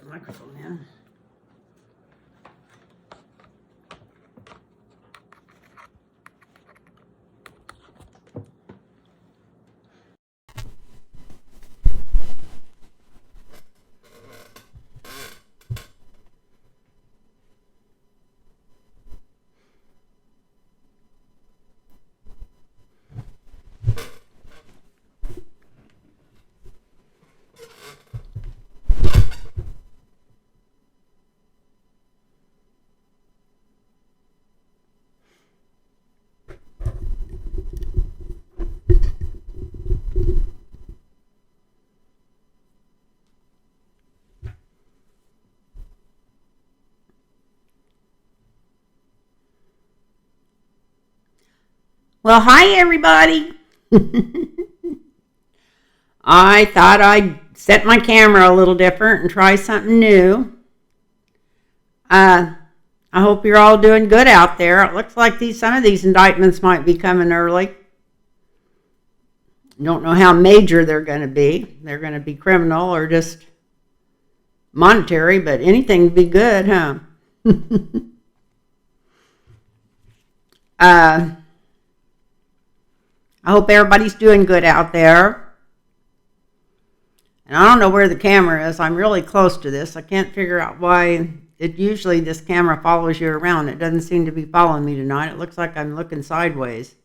Microphone in. Well, hi everybody. I thought I'd set my camera a little different and try something new. I hope you're all doing good out there. It looks like some of these indictments might be coming early. Don't know how major they're going to be. They're going to be criminal or just monetary, but anything would be good, huh? I hope everybody's doing good out there. And I don't know where the camera is. I'm really close to this. I can't figure out why usually this camera follows you around. It doesn't seem to be following me tonight. It looks like I'm looking sideways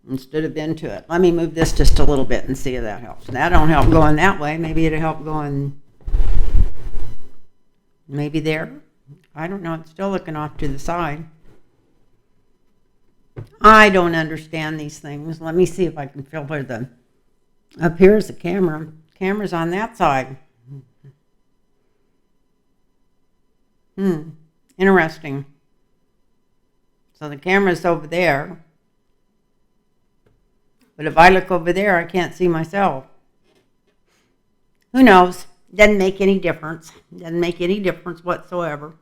instead of into it. Let me move this just a little bit and see if that helps. That don't help going that way. Maybe it'll help going maybe there. I don't know. It's still looking off to the side. I don't understand these things. Let me see if I can filter them. Up here's the camera. Camera's on that side. Interesting. So the camera's over there. But if I look over there, I can't see myself. Who knows? Doesn't make any difference. Doesn't make any difference whatsoever.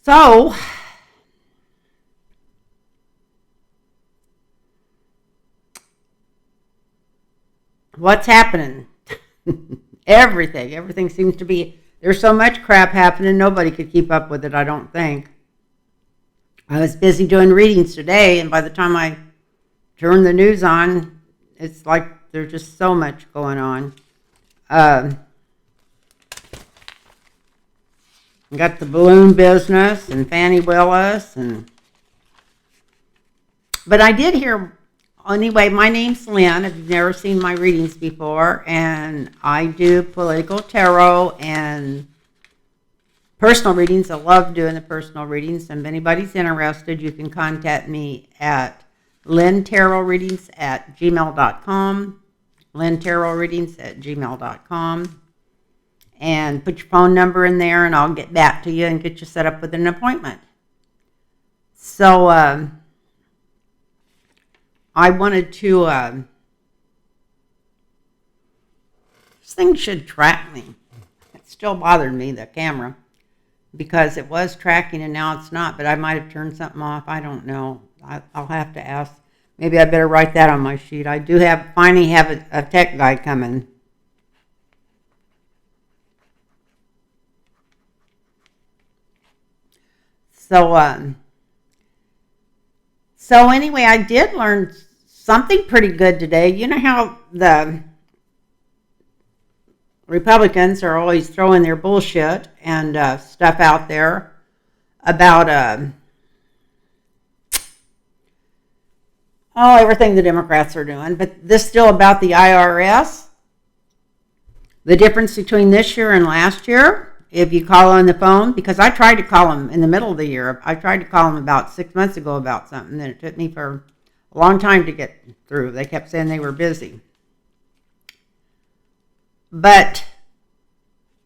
So, what's happening? Everything seems to be, there's so much crap happening, nobody could keep up with it, I don't think. I was busy doing readings today, and by the time I turn the news on, it's like there's just so much going on. Got the balloon business and Fannie Willis, but I did hear, anyway, my name's Lynn, if you've never seen my readings before, and I do political tarot and personal readings. I love doing the personal readings, and if anybody's interested, you can contact me at lynntarotreadings@gmail.com, lynntarotreadings@gmail.com. And put your phone number in there, and I'll get back to you and get you set up with an appointment. So I wanted to, this thing should track me. It still bothered me, the camera, because it was tracking and now it's not, but I might have turned something off. I don't know. I'll have to ask. Maybe I better write that on my sheet. I do finally have a tech guy coming. So anyway, I did learn something pretty good today. You know how the Republicans are always throwing their bullshit and stuff out there about everything the Democrats are doing, but this still about the IRS. The difference between this year and last year. If you call on the phone, because I tried to call them in the middle of the year. I tried to call them about 6 months ago about something, and it took me for a long time to get through. They kept saying they were busy. But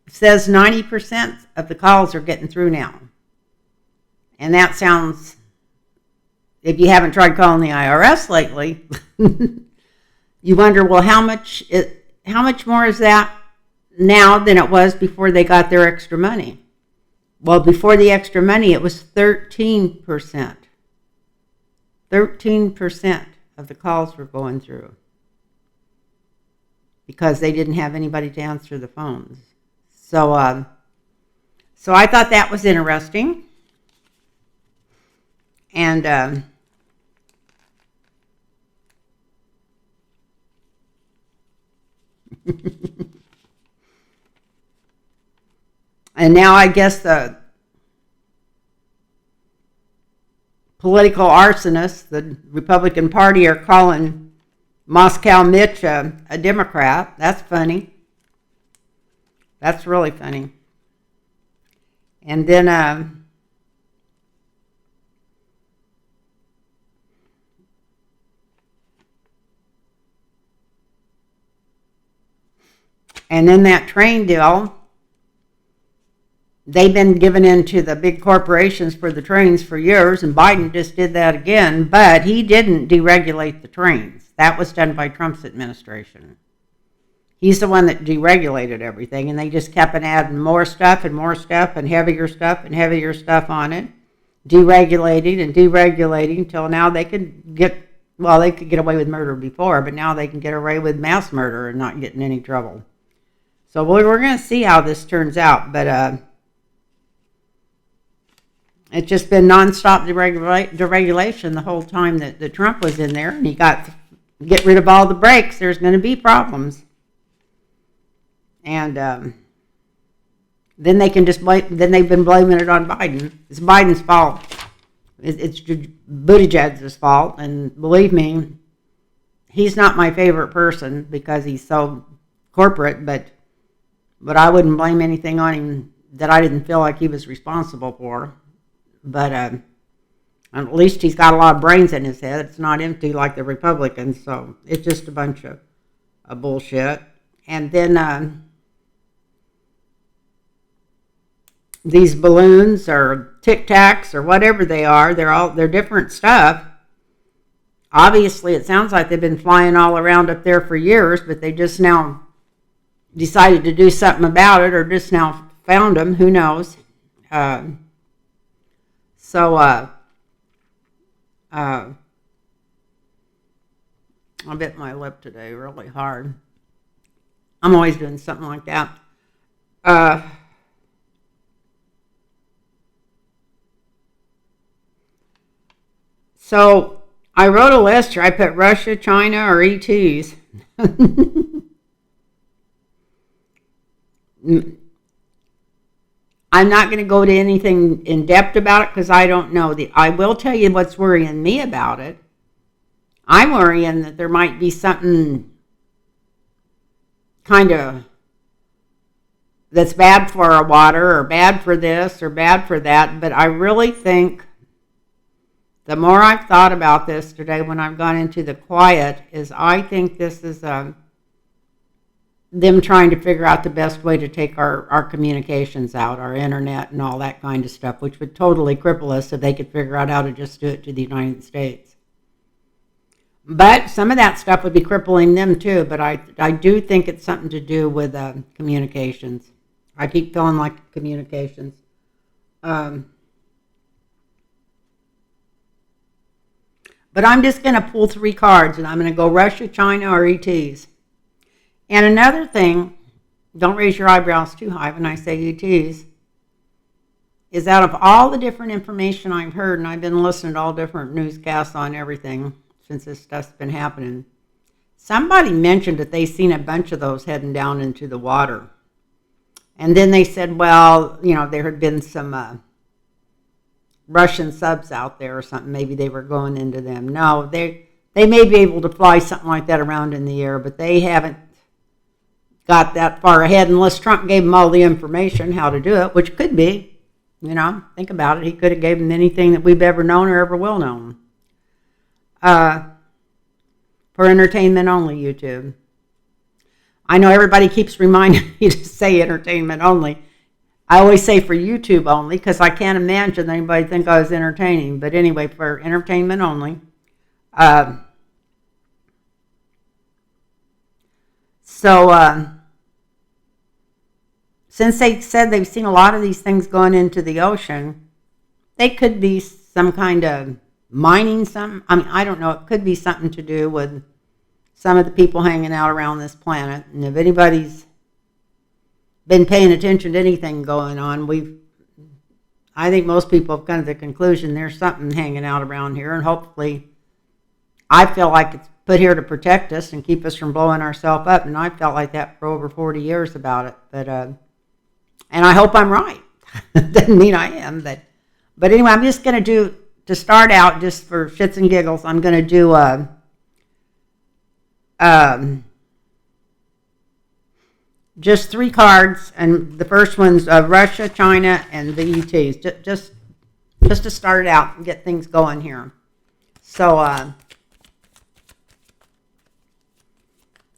it says 90% of the calls are getting through now. And that sounds, if you haven't tried calling the IRS lately, you wonder, well, how much more is that now than it was before they got their extra money? Well, before the extra money, it was 13%. 13% of the calls were going through. because they didn't have anybody to answer the phones. So I thought that was interesting. And and now I guess the political arsonists, the Republican Party, are calling Moscow Mitch a Democrat. That's funny. That's really funny. And then that train deal, they've been giving in to the big corporations for the trains for years, and Biden just did that again, but he didn't deregulate the trains. That was done by Trump's administration. He's the one that deregulated everything, and they just kept on adding more stuff and heavier stuff on it, deregulating until now they could get away with murder before, but now they can get away with mass murder and not get in any trouble. So we're going to see how this turns out, but it's just been nonstop deregulation the whole time that Trump was in there, and he got to get rid of all the brakes. There's going to be problems. And then they can just then they've been blaming it on Biden. It's Biden's fault. It's Buttigieg's fault. And believe me, he's not my favorite person because he's so corporate, but I wouldn't blame anything on him that I didn't feel like he was responsible for. But at least he's got a lot of brains in his head. It's not empty like the Republicans, so it's just a bunch of bullshit. And then these balloons or Tic Tacs or whatever they are, they're different stuff. Obviously, it sounds like they've been flying all around up there for years, but they just now decided to do something about it, or just now found them. Who knows? I bit my lip today really hard. I'm always doing something like that. So I wrote a list here. I put Russia, China, or ETs. I'm not going to go to anything in depth about it because I don't know. I will tell you what's worrying me about it. I'm worrying that there might be something kind of that's bad for our water or bad for this or bad for that. But I really think the more I've thought about this today when I've gone into the quiet is I think this is them trying to figure out the best way to take our communications out, our internet and all that kind of stuff, which would totally cripple us if they could figure out how to just do it to the United States. But some of that stuff would be crippling them too, but I do think it's something to do with communications. I keep feeling like communications. But I'm just going to pull 3 cards, and I'm going to go Russia, China, or ETs. And another thing, don't raise your eyebrows too high when I say ETs, is out of all the different information I've heard, and I've been listening to all different newscasts on everything since this stuff's been happening, somebody mentioned that they seen a bunch of those heading down into the water. And then they said, well, there had been some Russian subs out there or something. Maybe they were going into them. No, they may be able to fly something like that around in the air, but they haven't got that far ahead unless Trump gave them all the information how to do it, which could be. Think about it. He could have gave them anything that we've ever known or ever will know. For entertainment only, YouTube. I know everybody keeps reminding me to say entertainment only. I always say for YouTube only because I can't imagine anybody think I was entertaining. But anyway, for entertainment only. Since they said they've seen a lot of these things going into the ocean, they could be some kind of mining something. I mean, I don't know. It could be something to do with some of the people hanging out around this planet. And if anybody's been paying attention to anything going on, I think most people have come to the conclusion there's something hanging out around here, and hopefully, I feel like it's put here to protect us and keep us from blowing ourselves up, and I felt like that for over 40 years about it. But and I hope I'm right. Doesn't mean I am, but anyway, I'm just going to to start out, just for shits and giggles, I'm going to do just 3 cards, and the first one's Russia, China, and the ETs. Just to start it out and get things going here. So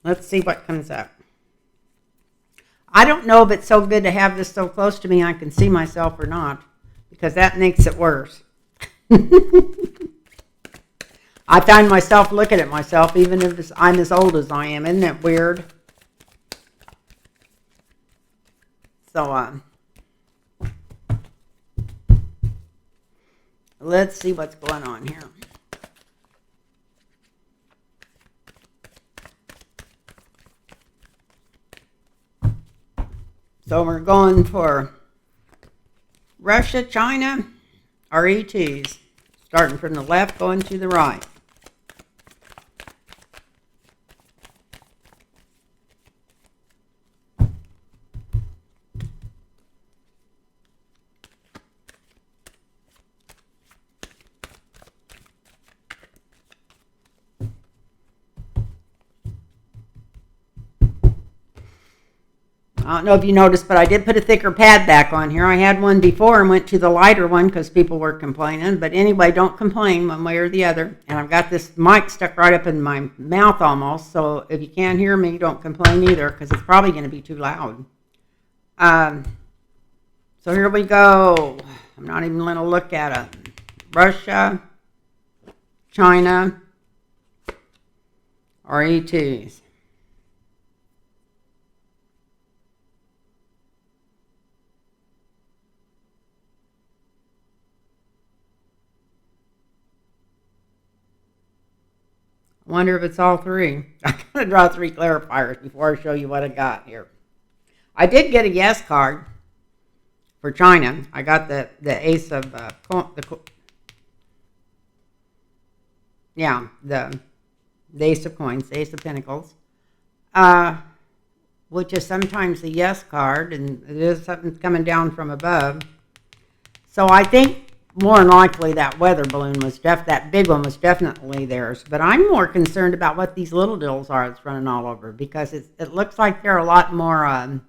let's see what comes up. I don't know if it's so good to have this so close to me I can see myself or not, because that makes it worse. I find myself looking at myself even if I'm as old as I am. Isn't that weird? So, let's see what's going on here. So we're going for Russia, China, or ETs, starting from the left, going to the right. I don't know if you noticed, but I did put a thicker pad back on here. I had one before and went to the lighter one because people were complaining. But anyway, don't complain one way or the other. And I've got this mic stuck right up in my mouth almost. So if you can't hear me, don't complain either, because it's probably going to be too loud. So here we go. I'm not even going to look at it. Russia, China, or ETs. Wonder if it's all 3. I gotta draw 3 clarifiers before I show you what I got here. I did get a yes card for China. I got the ace of the ace of coins, the ace of pentacles, which is sometimes the yes card, and it is something coming down from above. So I think more than likely that weather balloon was that big one was definitely theirs. But I'm more concerned about what these little deals are that's running all over, because it looks like they're a lot more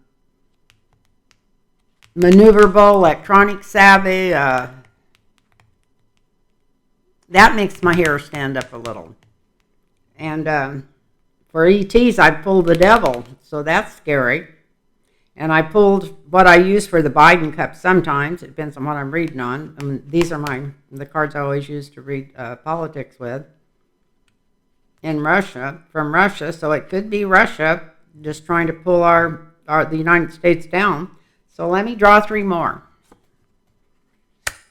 maneuverable, electronic savvy. That makes my hair stand up a little. And for ETs, I pulled the devil, so that's scary. And I pulled what I use for the Biden cup sometimes. It depends on what I'm reading on. These are the cards I always use to read politics with. In Russia, from Russia, so it could be Russia just trying to pull the United States down. So let me draw 3 more.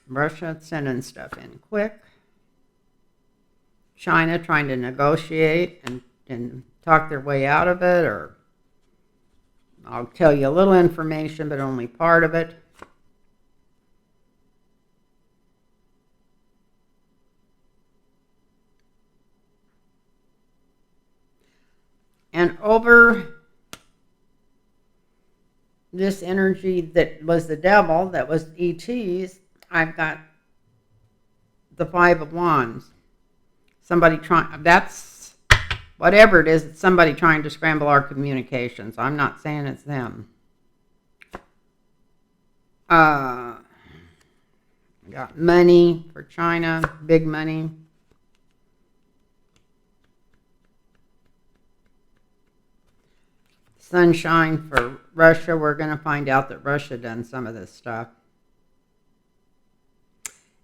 Russia sending stuff in quick. China trying to negotiate and talk their way out of it, or I'll tell you a little information, but only part of it. And over this energy that was the devil, that was ETs, I've got the 5 of Wands. That's whatever it is, it's somebody trying to scramble our communications. I'm not saying it's them. Got money for China, big money. Sunshine for Russia. We're going to find out that Russia done some of this stuff.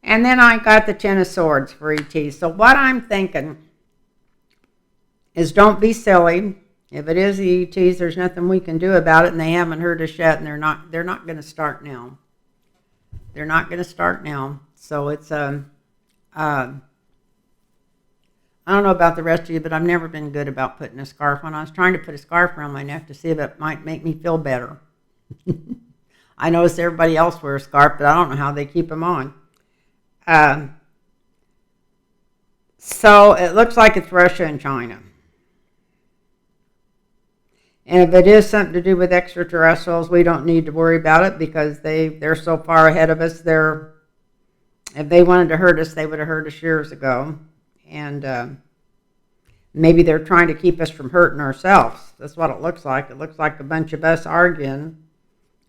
And then I got the 10 of Swords for ET. So what I'm thinking is, don't be silly. If it is the ETs, there's nothing we can do about it, and they haven't heard us yet, and they're not going to start now. They're not going to start now. So it's a I don't know about the rest of you, but I've never been good about putting a scarf on. I was trying to put a scarf around my neck to see if it might make me feel better. I notice everybody else wears a scarf, but I don't know how they keep them on. So it looks like it's Russia and China. And if it is something to do with extraterrestrials, we don't need to worry about it because they're so far ahead of us. If they wanted to hurt us, they would have hurt us years ago. And maybe they're trying to keep us from hurting ourselves. That's what it looks like. It looks like a bunch of us arguing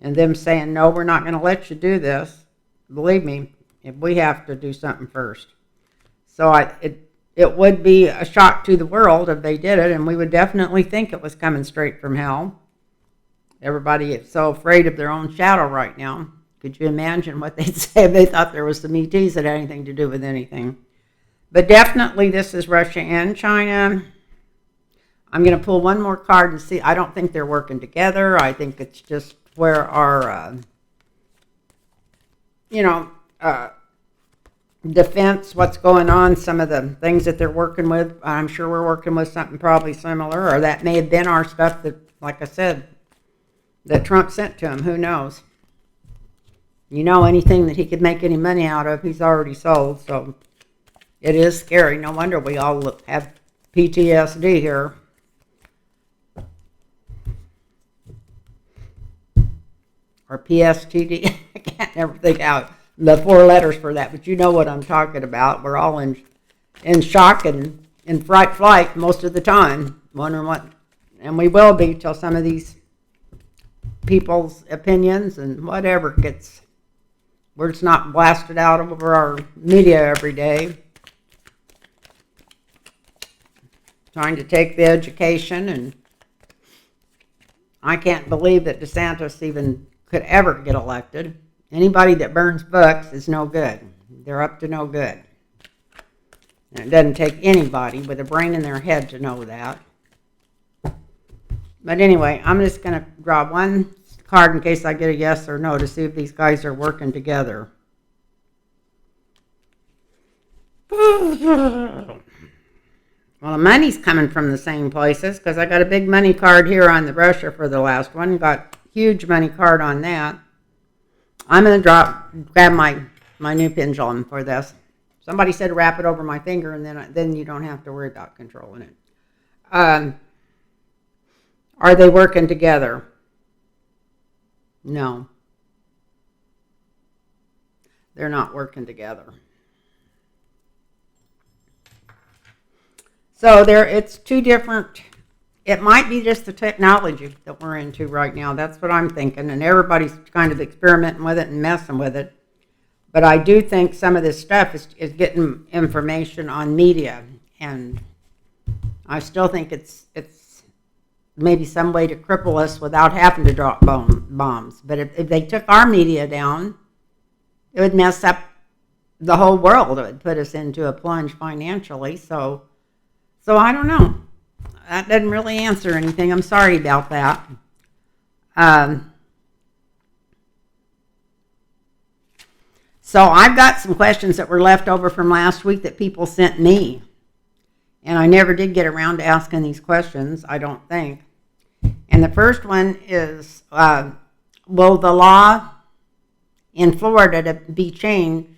and them saying, no, we're not going to let you do this. Believe me, if we have to do something first. So it would be a shock to the world if they did it, and we would definitely think it was coming straight from hell. Everybody is so afraid of their own shadow right now. Could you imagine what they'd say if they thought there was some ETs that had anything to do with anything? But definitely this is Russia and China. I'm going to pull one more card and see. I don't think they're working together. I think it's just where our, defense, what's going on, some of the things that they're working with. I'm sure we're working with something probably similar, or that may have been our stuff that, like I said, that Trump sent to him. Who knows? Anything that he could make any money out of, he's already sold. So it is scary. No wonder we all have PTSD here. Or PSTD. I can't never think out the 4 letters for that, but you know what I'm talking about. We're all in shock and in flight most of the time, wondering what, and we will be till some of these people's opinions and whatever gets, where it's not blasted out over our media every day. Trying to take the education, and I can't believe that DeSantis even could ever get elected. Anybody that burns books is no good. They're up to no good. And it doesn't take anybody with a brain in their head to know that. But anyway, I'm just going to draw one card in case I get a yes or no to see if these guys are working together. Well, the money's coming from the same places because I got a big money card here on the Russia for the last one. Got huge money card on that. I'm going to grab my new pendulum for this. Somebody said wrap it over my finger, and then you don't have to worry about controlling it. Are they working together? No. They're not working together. So it's two different. It might be just the technology that we're into right now. That's what I'm thinking. And everybody's kind of experimenting with it and messing with it. But I do think some of this stuff is getting information on media. And I still think it's maybe some way to cripple us without having to drop bombs. But if they took our media down, it would mess up the whole world. It would put us into a plunge financially. So I don't know. That doesn't really answer anything. I'm sorry about that. So I've got some questions that were left over from last week that people sent me. And I never did get around to asking these questions, I don't think. And the first one is, will the law in Florida be changed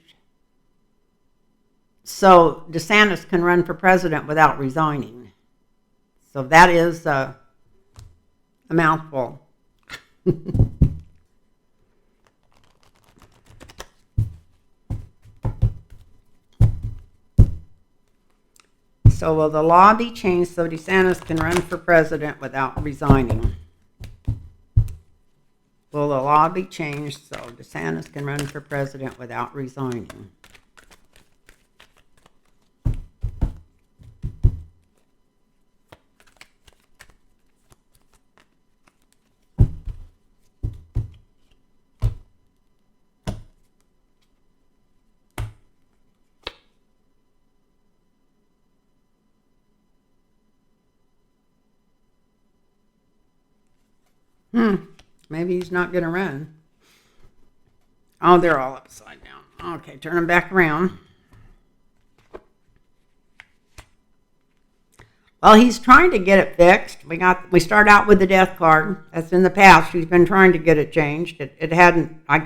so DeSantis can run for president without resigning? So that is a mouthful. So will the law be changed so DeSantis can run for president without resigning? Will the law be changed so DeSantis can run for president without resigning? Maybe he's not going to run. Oh, they're all upside down. Okay, turn them back around. Well, he's trying to get it fixed. We start out with the death card. That's in the past. He's been trying to get it changed. It hadn't. I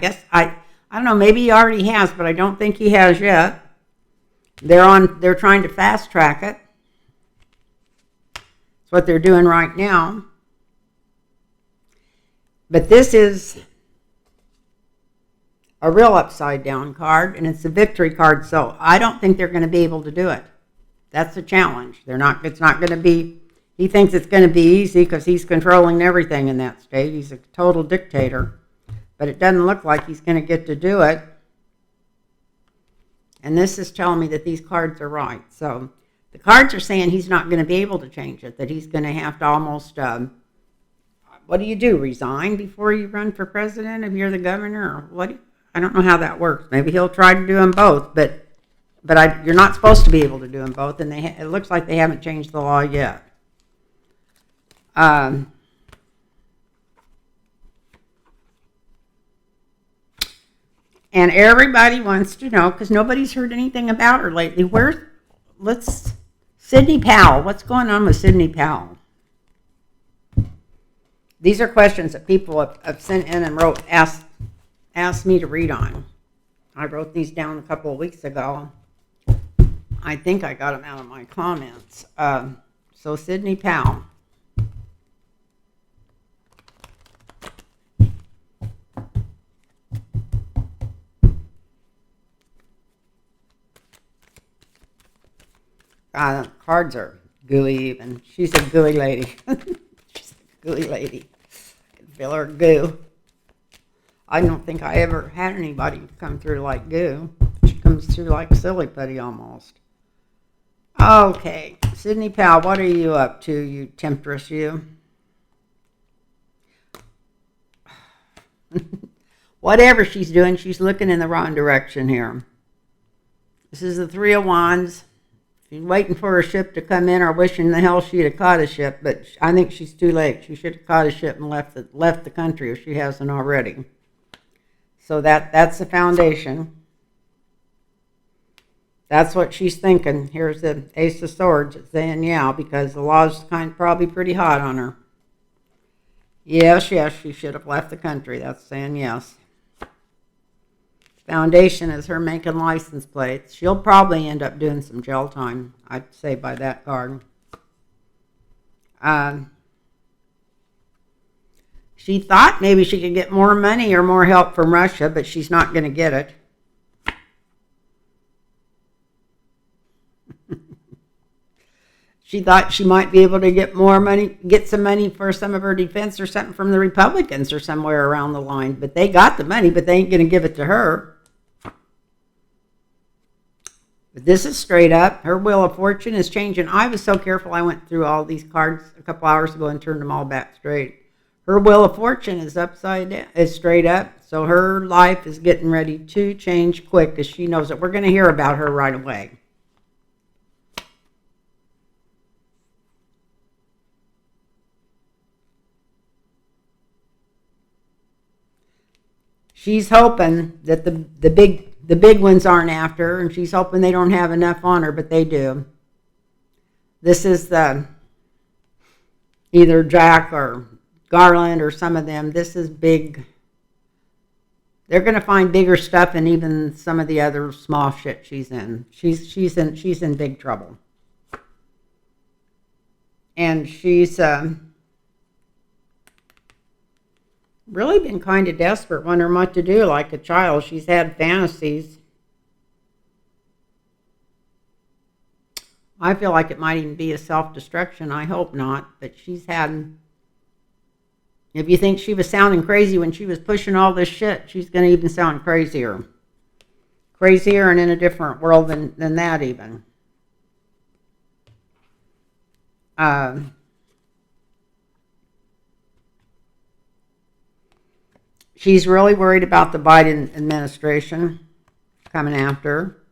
don't know. Maybe he already has, but I don't think he has yet. They're trying to fast track it. That's what they're doing right now. But this is a real upside down card, and it's a victory card. So I don't think they're going to be able to do it. That's the challenge. It's not going to be, he thinks it's going to be easy because he's controlling everything in that state. He's a total dictator. But it doesn't look like he's going to get to do it. And this is telling me that these cards are right. So the cards are saying he's not going to be able to change it, that he's going to have to almost, what do you do, resign before you run for president if you're the governor? Or what? I don't know how that works. Maybe he'll try to do them both, but you're not supposed to be able to do them both, and it looks like they haven't changed the law yet. And everybody wants to know, because nobody's heard anything about her lately. Sidney Powell, what's going on with Sidney Powell? These are questions that people have sent in and asked me to read on. I wrote these down a couple of weeks ago. I think I got them out of my comments. So Sidney Powell. Cards are gooey even. She's a gooey lady. She's a gooey lady. I can feel her goo. I don't think I ever had anybody come through like goo. She comes through like silly putty almost. Okay, Sidney Powell, what are you up to, you temptress, you? Whatever she's doing, she's looking in the wrong direction here. This is the Three of Wands. She's waiting for her ship to come in, or wishing the hell she'd have caught a ship, but I think she's too late. She should have caught a ship and left the country if she hasn't already. So that's the foundation. That's what she's thinking. Here's the Ace of Swords. It's saying yeah, because the law's probably pretty hot on her. Yes, she should have left the country. That's saying yes. Foundation is her making license plates. She'll probably end up doing some jail time, I'd say, by that card. She thought maybe she could get more money or more help from Russia, but she's not going to get it. She thought she might be able to get more money, get some money for some of her defense or something from the Republicans or somewhere around the line. But they got the money, but they ain't going to give it to her. But this is straight up. Her Wheel of Fortune is changing. I was so careful. I went through all these cards a couple hours ago and turned them all back straight. Her Wheel of Fortune is upside down, is straight up. So her life is getting ready to change quick, because she knows it. We're going to hear about her right away. She's hoping that the big ones aren't after her, and she's hoping they don't have enough on her, but they do. This is the either Jack or Garland or some of them. This is big. They're going to find bigger stuff in even some of the other small shit she's in. She's in big trouble, and she's really been kind of desperate, wondering what to do like a child. She's had fantasies. I feel like it might even be a self-destruction. I hope not. But she's had, if you think she was sounding crazy when she was pushing all this shit, she's going to even sound crazier. Crazier and in a different world than that even. She's really worried about the Biden administration coming after her.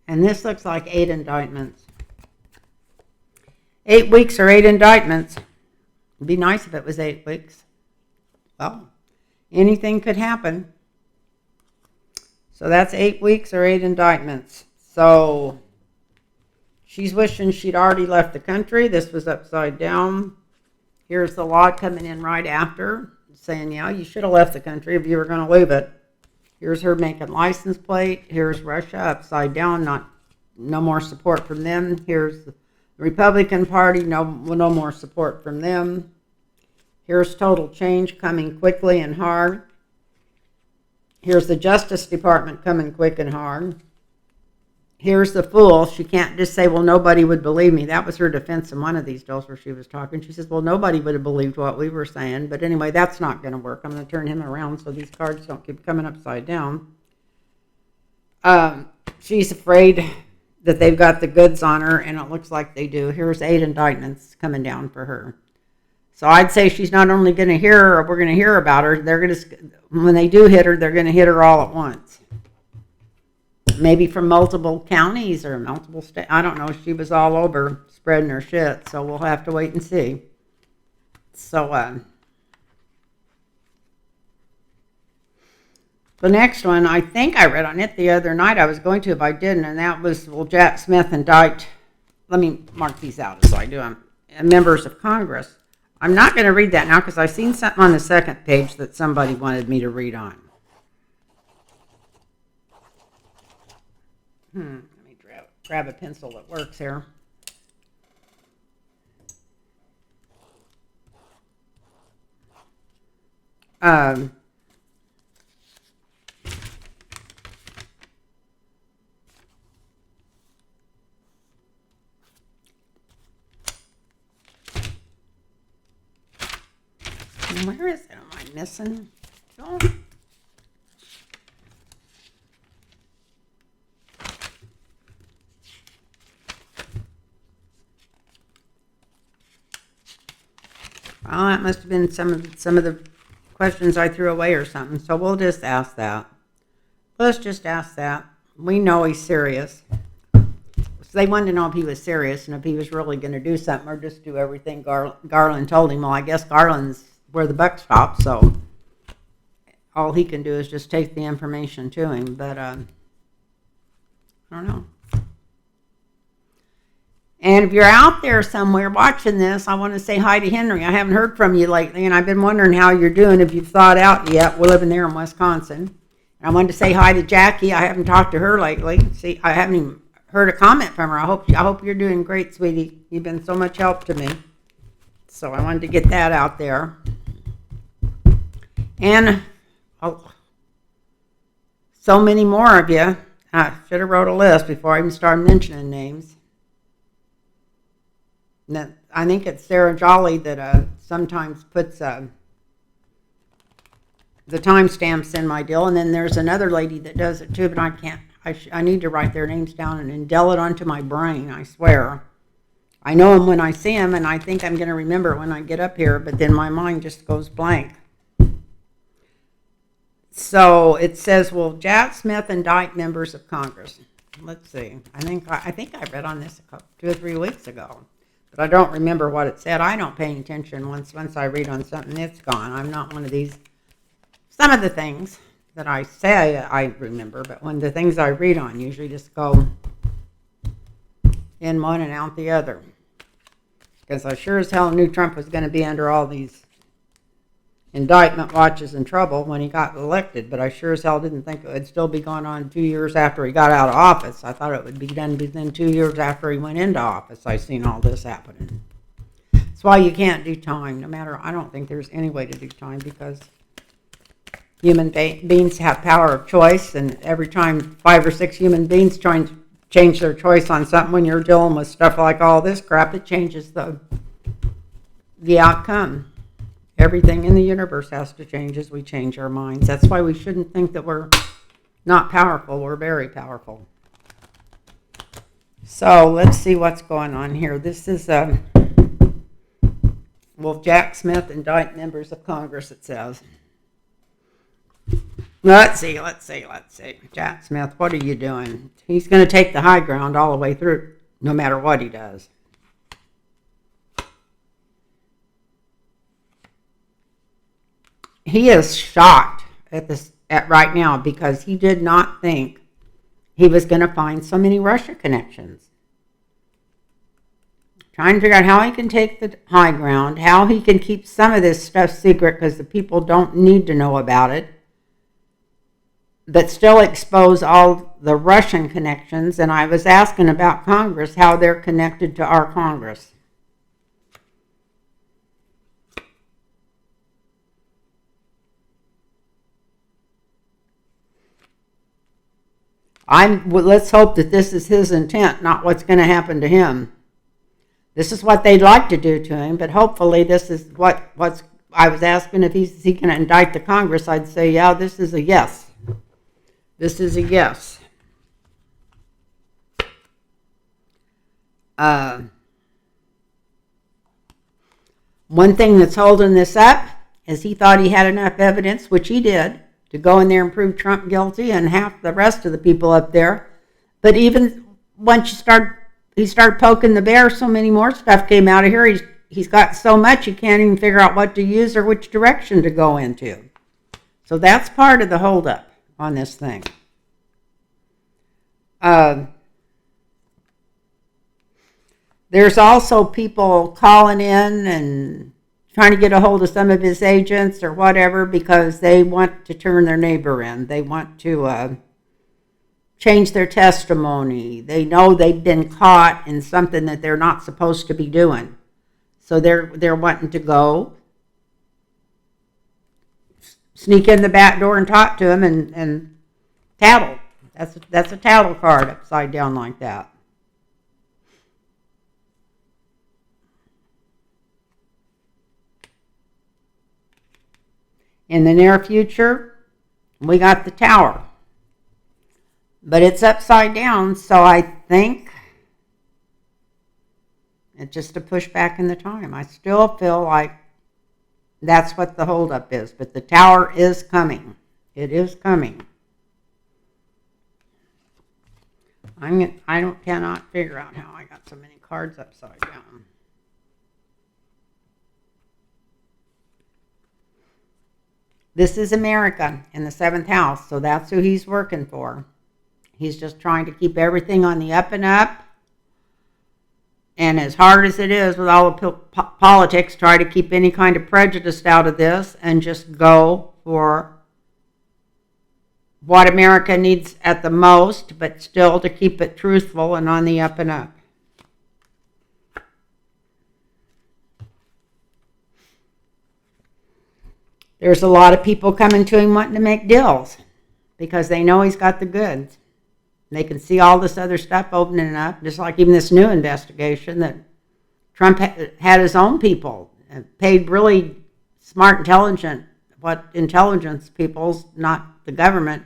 And this looks like 8 indictments. 8 weeks or 8 indictments. It'd be nice if it was 8 weeks. Well, anything could happen. So that's 8 weeks or 8 indictments. So she's wishing she'd already left the country. This was upside down. Here's the law coming in right after, saying, yeah, you should have left the country if you were going to leave it. Here's her making license plate. Here's Russia upside down, no more support from them. Here's the Republican Party, no more support from them. Here's total change coming quickly and hard. Here's the Justice Department coming quick and hard. Here's the fool. She can't just say, well, nobody would believe me. That was her defense in one of these deals where she was talking. She says, well, nobody would have believed what we were saying. But anyway, that's not going to work. I'm going to turn him around so these cards don't keep coming upside down. She's afraid that they've got the goods on her, and it looks like they do. Here's 8 indictments coming down for her. So I'd say she's not only going to hear her, or we're going to hear about her, they're going to, when they do hit her, they're going to hit her all at once. Maybe from multiple counties or multiple states. I don't know. She was all over spreading her shit, so we'll have to wait and see. So, the next one, I think I read on it the other night. I was going to if I didn't, and that was, will Jack Smith indict, let me mark these out as I do them, members of Congress. I'm not going to read that now because I've seen something on the second page that somebody wanted me to read on. Let me grab a pencil that works here. Where is it? Am I missing? Oh. Well, that must have been some of the questions I threw away or something. So we'll just ask that. Let's just ask that. We know he's serious. So they wanted to know if he was serious and if he was really going to do something or just do everything Garland told him. Well, I guess Garland's where the buck stops, so all he can do is just take the information to him. But I don't know. And if you're out there somewhere watching this, I want to say hi to Henry. I haven't heard from you lately, and I've been wondering how you're doing, if you've thought out yet. We're living there in Wisconsin. And I wanted to say hi to Jackie. I haven't talked to her lately. See, I haven't even heard a comment from her. I hope you're doing great, sweetie. You've been so much help to me. So I wanted to get that out there. And so many more of you. I should have wrote a list before I even started mentioning names. I think it's Sarah Jolly that sometimes puts the timestamps in my deal, and then there's another lady that does it too, but I can't. I need to write their names down and indel it onto my brain, I swear. I know them when I see them, and I think I'm going to remember it when I get up here, but then my mind just goes blank. So it says, will Jack Smith indict members of Congress? Let's see. I think I read on this 2 or 3 weeks ago, but I don't remember what it said. I don't pay attention once I read on something, it's gone. I'm not one of these. Some of the things that I say I remember, but when the things I read on usually just go in one and out the other. Because I sure as hell knew Trump was going to be under all these indictment watches and trouble when he got elected, but I sure as hell didn't think it would still be going on 2 years after he got out of office. I thought it would be done within 2 years after he went into office. I seen all this happening. That's why you can't do time, no matter. I don't think there's any way to do time, because human beings have power of choice, and every time 5 or 6 human beings try and change their choice on something, when you're dealing with stuff like all this crap, it changes the outcome. Everything in the universe has to change as we change our minds. That's why we shouldn't think that we're not powerful. We're very powerful. So let's see what's going on here. This is, will Jack Smith indict members of Congress, it says. Let's see. Jack Smith, what are you doing? He's going to take the high ground all the way through, no matter what he does. He is shocked at this at right now because he did not think he was going to find so many Russia connections. Trying to figure out how he can take the high ground, how he can keep some of this stuff secret because the people don't need to know about it, but still expose all the Russian connections. And I was asking about Congress, how they're connected to our Congress. Let's hope that this is his intent, not what's going to happen to him. This is what they'd like to do to him, but hopefully this is what's. I was asking if he's going to indict the Congress. I'd say, yeah, this is a yes. This is a yes. One thing that's holding this up is he thought he had enough evidence, which he did, to go in there and prove Trump guilty and half the rest of the people up there. But even once he started poking the bear, so many more stuff came out of here. He's got so much he can't even figure out what to use or which direction to go into. So that's part of the holdup on this thing. There's also people calling in and trying to get a hold of some of his agents or whatever because they want to turn their neighbor in. They want to change their testimony. They know they've been caught in something that they're not supposed to be doing. So they're wanting to go sneak in the back door and talk to him and tattle. That's a tattle card upside down like that. In the near future, we got the tower. But it's upside down, so I think it's just a push back in the time. I still feel like that's what the holdup is. But the tower is coming. It is coming. I cannot figure out how I got so many cards upside down. This is America in the 7th house, so that's who he's working for. He's just trying to keep everything on the up and up. And as hard as it is with all the politics, try to keep any kind of prejudice out of this and just go for what America needs at the most, but still to keep it truthful and on the up and up. There's a lot of people coming to him wanting to make deals because they know he's got the goods. They can see all this other stuff opening up, just like even this new investigation that Trump had his own people, paid really smart, intelligence peoples, not the government,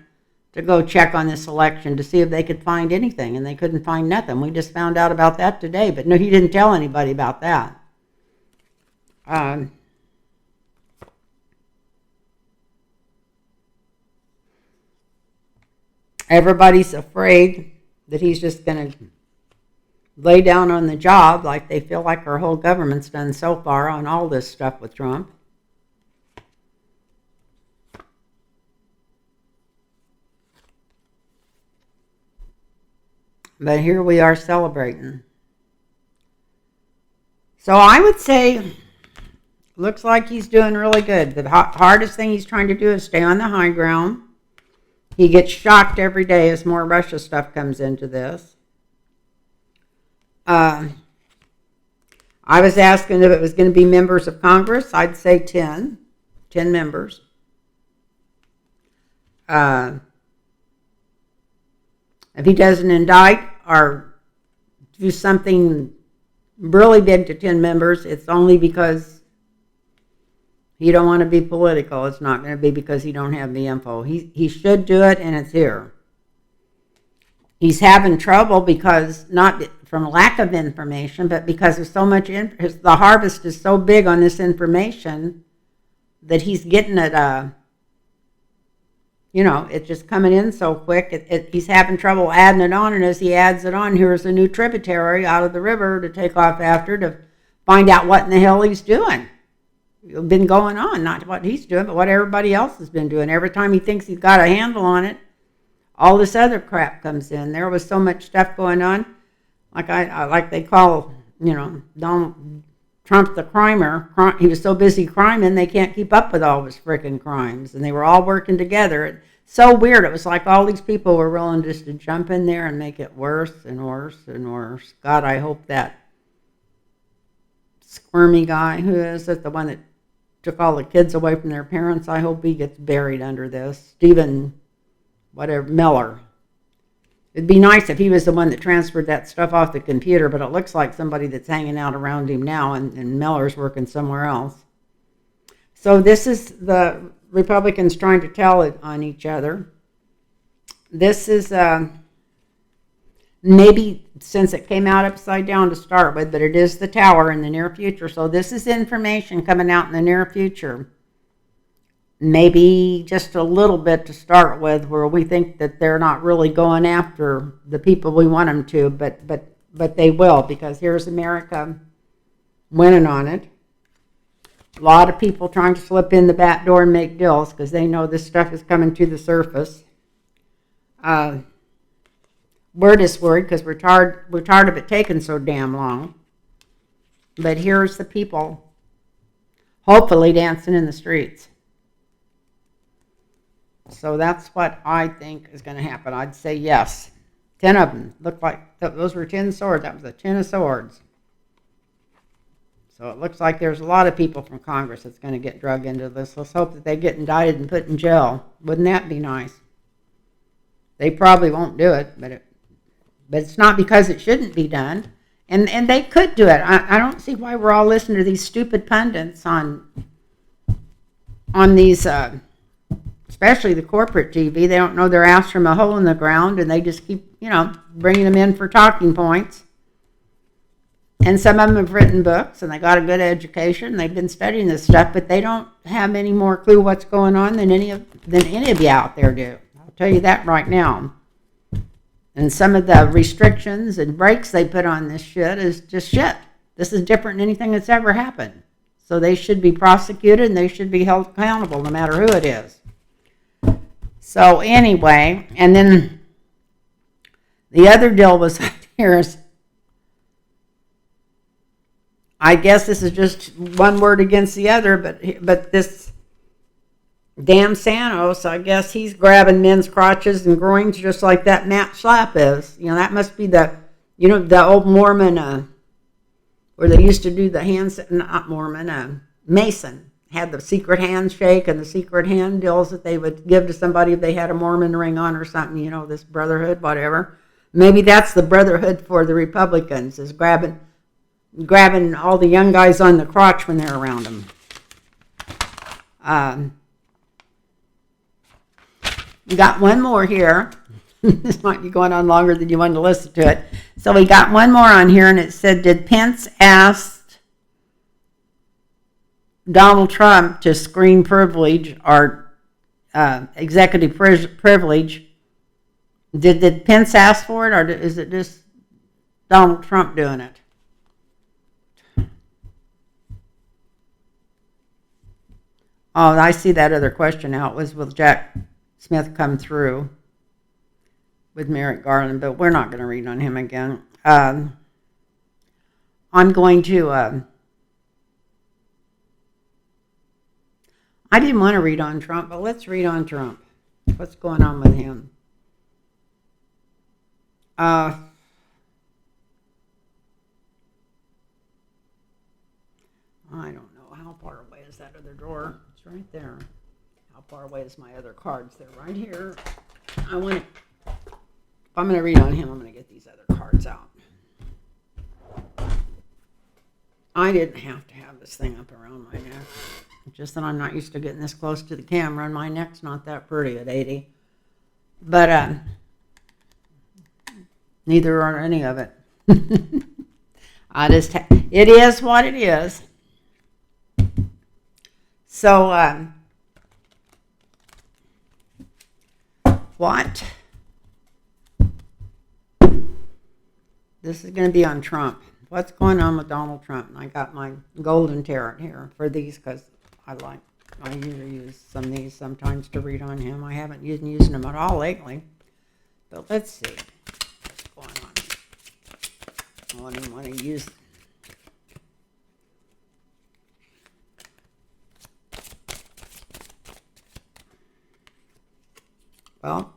to go check on this election to see if they could find anything, and they couldn't find nothing. We just found out about that today, but no, he didn't tell anybody about that. Everybody's afraid that he's just going to lay down on the job like they feel like our whole government's done so far on all this stuff with Trump. But here we are celebrating. So I would say, looks like he's doing really good. The hardest thing he's trying to do is stay on the high ground. He gets shocked every day as more Russia stuff comes into this. I was asking if it was going to be members of Congress. I'd say 10 members. If he doesn't indict or do something really big to 10 members, it's only because he don't want to be political. It's not going to be because he don't have the info. He should do it, and it's here. He's having trouble because, not from lack of information, but because there's so much, the harvest is so big on this information that he's getting it, it's just coming in so quick. He's having trouble adding it on, and as he adds it on, here's a new tributary out of the river to take off after to find out what in the hell he's doing. been going on, not what he's doing, but what everybody else has been doing. Every time he thinks he's got a handle on it, all this other crap comes in. There was so much stuff going on, like they call, Donald Trump the crimer. He was so busy criming, they can't keep up with all his freaking crimes, and they were all working together. So weird. It was like all these people were willing just to jump in there and make it worse and worse and worse. God, I hope that squirmy guy, who is it, the one that took all the kids away from their parents, I hope he gets buried under this. Stephen, whatever, Miller. It'd be nice if he was the one that transferred that stuff off the computer, but it looks like somebody that's hanging out around him now, and Miller's working somewhere else. So this is the Republicans trying to tell it on each other. This is maybe since it came out upside down to start with, but it is the tower in the near future. So this is information coming out in the near future. Maybe just a little bit to start with, where we think that they're not really going after the people we want them to, but they will, because here's America winning on it. A lot of people trying to slip in the back door and make deals because they know this stuff is coming to the surface. We're just worried because we're tired of it taking so damn long. But here's the people, hopefully dancing in the streets. So that's what I think is going to happen. I'd say yes. 10 of them. Looked like those were 10 swords. That was a 10 of swords. So it looks like there's a lot of people from Congress that's going to get drug into this. Let's hope that they get indicted and put in jail. Wouldn't that be nice? They probably won't do it, but it's not because it shouldn't be done. And they could do it. I don't see why we're all listening to these stupid pundits on these, especially the corporate TV. They don't know their ass from a hole in the ground, and they just keep, bringing them in for talking points. And some of them have written books, and they got a good education. They've been studying this stuff, but they don't have any more clue what's going on than any of you out there do. I'll tell you that right now. And some of the restrictions and breaks they put on this shit is just shit. This is different than anything that's ever happened. So they should be prosecuted, and they should be held accountable no matter who it is. So anyway, and then the other deal was here is, I guess this is just one word against the other, but this damn Santos, I guess he's grabbing men's crotches and groins just like that Matt Schlapp is. That must be the old Mormon, where they used to do the hands, not Mormon, Mason, had the secret handshake and the secret hand deals that they would give to somebody if they had a Mormon ring on or something, this brotherhood, whatever. Maybe that's the brotherhood for the Republicans, is grabbing all the young guys on the crotch when they're around them. We got one more here. This might be going on longer than you wanted to listen to it. So we got one more on here, and it said, did Pence ask Donald Trump to screen privilege or executive privilege? Did Pence ask for it, or is it just Donald Trump doing it? Oh, I see that other question now. It was, will Jack Smith come through with Merrick Garland? But we're not going to read on him again. I'm going to... I didn't want to read on Trump, but let's read on Trump. What's going on with him? I don't know. How far away is that other drawer? It's right there. How far away is my other cards? They're right here. If I'm going to read on him, I'm going to get these other cards out. I didn't have to have this thing up around my neck. Just that I'm not used to getting this close to the camera, and my neck's not that pretty at 80. But neither are any of it. It is what it is. So, what? This is going to be on Trump. What's going on with Donald Trump? And I got my golden tarot here for these because I usually use some of these sometimes to read on him. I haven't been using them at all lately. But let's see what's going on. I don't want to use. Well,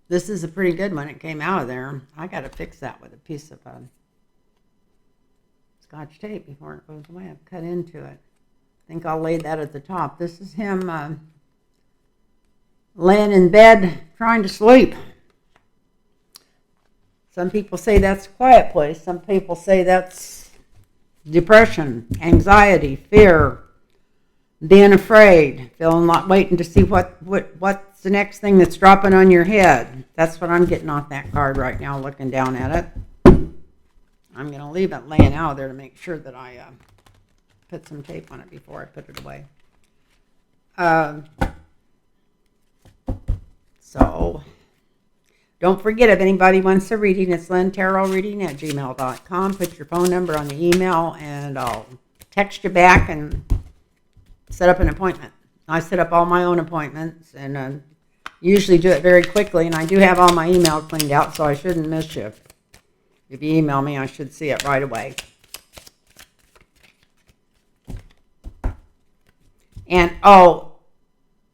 this is a pretty good one. It came out of there. I got to fix that with a piece of Scotch tape before it goes away. I've cut into it. I think I'll lay that at the top. This is him laying in bed trying to sleep. Some people say that's a quiet place. Some people say that's depression, anxiety, fear, being afraid, feeling like waiting to see what's the next thing that's dropping on your head. That's what I'm getting off that card right now, looking down at it. I'm going to leave it laying out there to make sure that I put some tape on it before I put it away. So, don't forget, if anybody wants a reading, it's lynntarotreading@gmail.com. Put your phone number on the email, and I'll text you back and set up an appointment. I set up all my own appointments, and usually do it very quickly, and I do have all my email cleaned out, so I shouldn't miss you. If you email me, I should see it right away. And,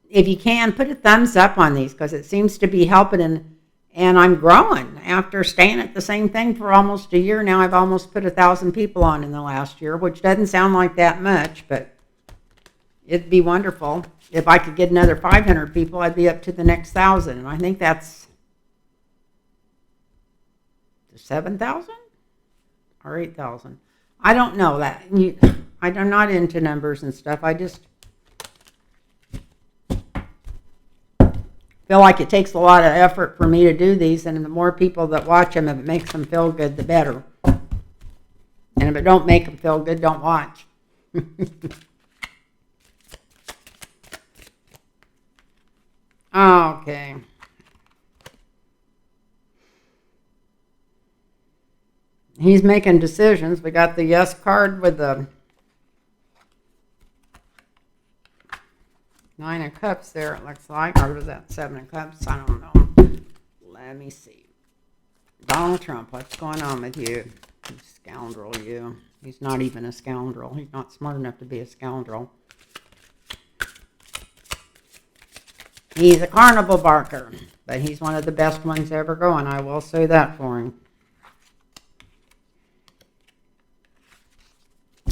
if you can, put a thumbs up on these, because it seems to be helping, and I'm growing. After staying at the same thing for almost a year now, I've almost put 1,000 people on in the last year, which doesn't sound like that much, but it'd be wonderful. If I could get another 500 people, I'd be up to the next 1,000, and I think that's 7,000 or 8,000. I don't know that. I'm not into numbers and stuff. I just feel like it takes a lot of effort for me to do these, and the more people that watch them, if it makes them feel good, the better. And if it don't make them feel good, don't watch. Okay. He's making decisions. We got the yes card with the 9 of Cups there, it looks like. Or was that 7 of Cups? I don't know. Let me see. Donald Trump, what's going on with you? You scoundrel, you. He's not even a scoundrel. He's not smart enough to be a scoundrel. He's a carnival barker, but he's one of the best ones ever going. I will say that for him.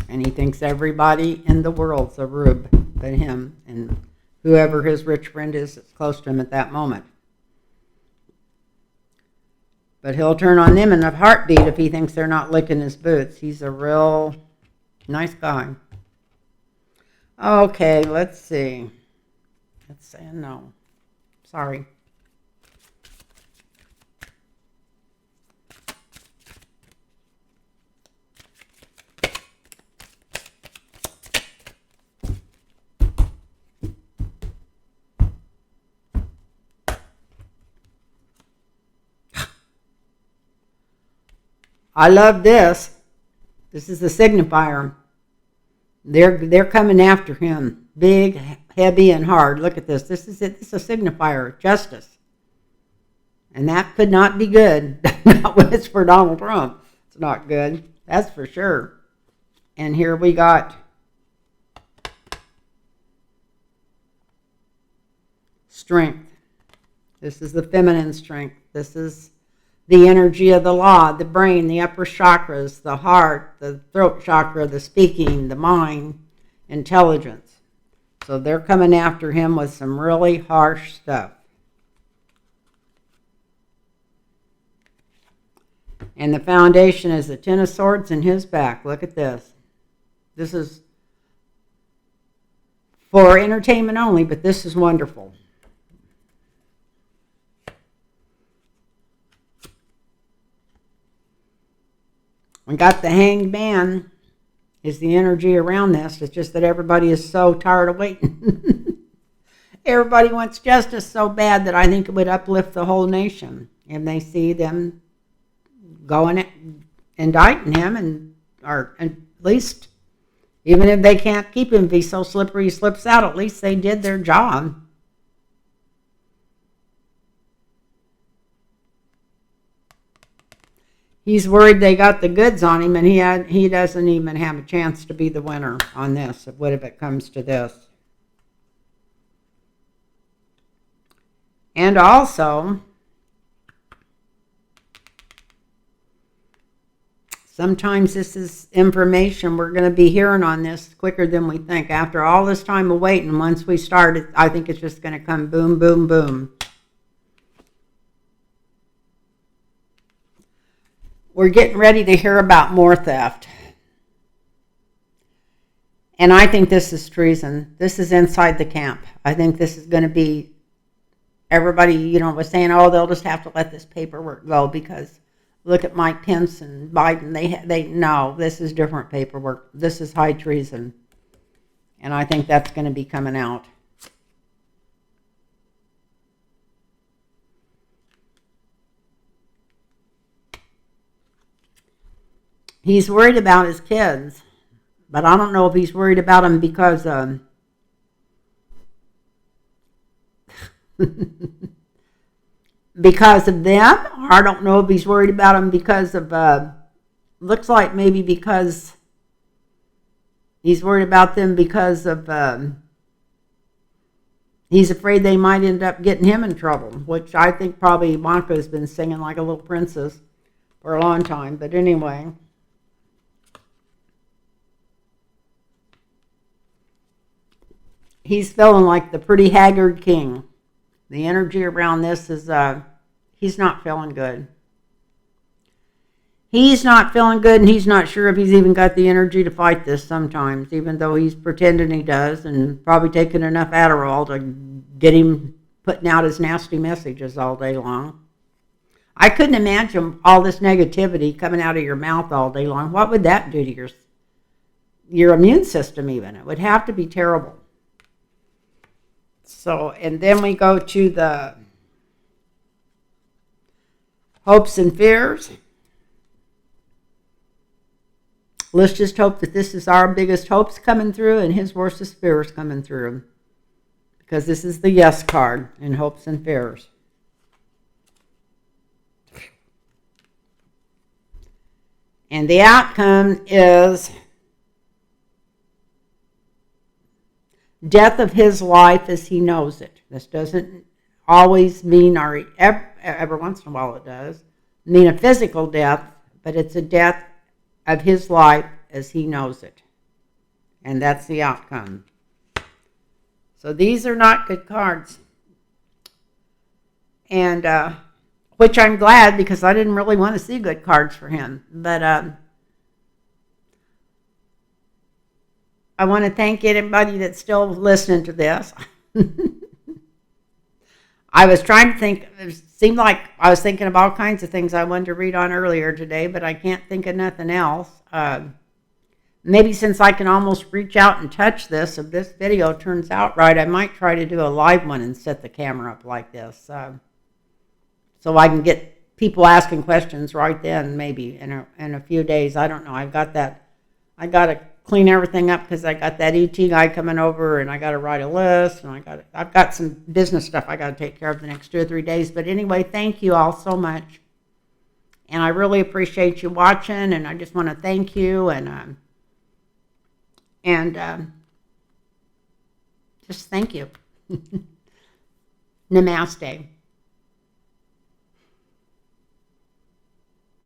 And he thinks everybody in the world's a rube but him and whoever his rich friend is that's close to him at that moment. But he'll turn on them in a heartbeat if he thinks they're not licking his boots. He's a real nice guy. Okay, let's see. Let's say no. Sorry. I love this. This is the signifier. They're coming after him. Big, heavy, and hard. Look at this. This is it. This is a signifier. Justice. And that could not be good. Not when it's for Donald Trump. It's not good. That's for sure. And here we got strength. This is the feminine strength. This is the energy of the law, the brain, the upper chakras, the heart, the throat chakra, the speaking, the mind, intelligence. So they're coming after him with some really harsh stuff. And the foundation is the 10 of Swords in his back. Look at this. This is for entertainment only, but this is wonderful. We got the Hanged Man is the energy around this. It's just that everybody is so tired of waiting. Everybody wants justice so bad that I think it would uplift the whole nation. And they see them going indicting him, and or at least, even if they can't keep him, if he's so slippery he slips out, at least they did their job. He's worried they got the goods on him, and he doesn't even have a chance to be the winner on this, if it comes to this. And also, sometimes this is information we're going to be hearing on this quicker than we think. After all this time of waiting, once we start it, I think it's just going to come boom, boom, boom. We're getting ready to hear about more theft. And I think this is treason. This is inside the camp. I think this is going to be, everybody, was saying, oh, they'll just have to let this paperwork go because look at Mike Pence and Biden. No, this is different paperwork. This is high treason. And I think that's going to be coming out. He's worried about his kids, but I don't know if he's worried about them because because of them, or I don't know if he's worried about them because of looks like maybe because he's worried about them because of he's afraid they might end up getting him in trouble, which I think probably Ivanka's been singing like a little princess for a long time. But anyway, he's feeling like the pretty haggard king. The energy around this is, he's not feeling good. He's not feeling good, and he's not sure if he's even got the energy to fight this sometimes, even though he's pretending he does, and probably taking enough Adderall to get him putting out his nasty messages all day long. I couldn't imagine all this negativity coming out of your mouth all day long. What would that do to your immune system even? It would have to be terrible. So, and then we go to the hopes and fears. Let's just hope that this is our biggest hopes coming through and his worstest fears coming through. Because this is the yes card in hopes and fears. And the outcome is death of his life as he knows it. This doesn't always mean, or every once in a while it does, mean a physical death, but it's a death of his life as he knows it. And that's the outcome. So these are not good cards. And, which I'm glad, because I didn't really want to see good cards for him. But, I want to thank anybody that's still listening to this. I was trying to think, it seemed like I was thinking of all kinds of things I wanted to read on earlier today, but I can't think of nothing else. Maybe since I can almost reach out and touch this, if this video turns out right, I might try to do a live one and set the camera up like this. So I can get people asking questions right then, maybe in a few days. I don't know. I got to clean everything up because I got that ET guy coming over, and I got to write a list, and I've got some business stuff I got to take care of the next 2 or 3 days. But anyway, thank you all so much, and I really appreciate you watching, and I just want to thank you, and just thank you. Namaste.